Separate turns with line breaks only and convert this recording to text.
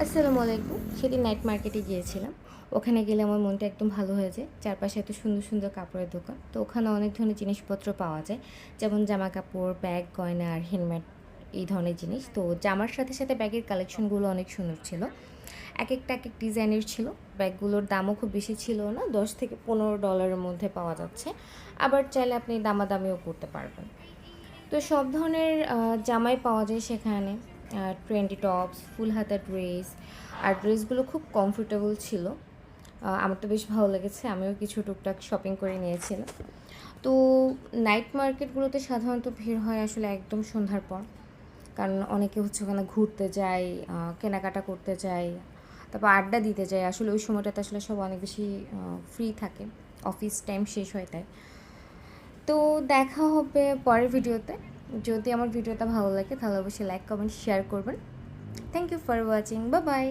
আসসালামু আলাইকুম। সেদিন নাইট মার্কেটে গিয়েছিলাম। ওখানে গেলে আমার মনটা একদম ভালো হয়ে যায়। চারপাশে এত সুন্দর, সুন্দর কাপড়ের দোকান। তো ওখানে অনেক ধরনের জিনিসপত্র পাওয়া যায়। যেমন জামাকাপড়, ব্যাগ, গয়না আর হ্যান্ডমেড এই ধরনের জিনিস। তো জামার সাথে, সাথে ব্যাগের কালেকশনগুলো অনেক সুন্দর ছিল। একেকটা একেক ডিজাইনের ছিল। ব্যাগগুলোর দামও খুব বেশি ছিল না। $10 থেকে $15 মধ্যে পাওয়া যাচ্ছে। আবার চাইলে আপনি দামাদামিও করতে পারবেন। তো সব ধরনের জামাই পাওয়া যায় সেখানে। ট্রেন্ডি টপস, ফুল হাতা ড্রেস। আর ড্রেসগুলো খুব কমফোর্টেবল ছিল। আমার তো বেশ ভালো লেগেছে। আমিও কিছু টুকটাক শপিং করে নিয়েছিলাম। তো নাইট মার্কেটগুলোতে সাধারণত ভিড় হয় আসলে একদম সন্ধ্যার পর। কারণ অনেকে হচ্ছে ওখানে ঘুরতে যায়, কেনাকাটা করতে যায়, তারপর আড্ডা দিতে যায়। আসলে ওই সময়টাতে আসলে সব অনেক বেশি ফ্রি থাকে। অফিস টাইম শেষ হয় তাই। তো দেখা হবে পরের ভিডিওতে। যদি আমার ভিডিওটা ভালো লাগে তাহলে অবশ্যই লাইক, কমেন্ট, শেয়ার করবেন। Thank you for watching. Bye by.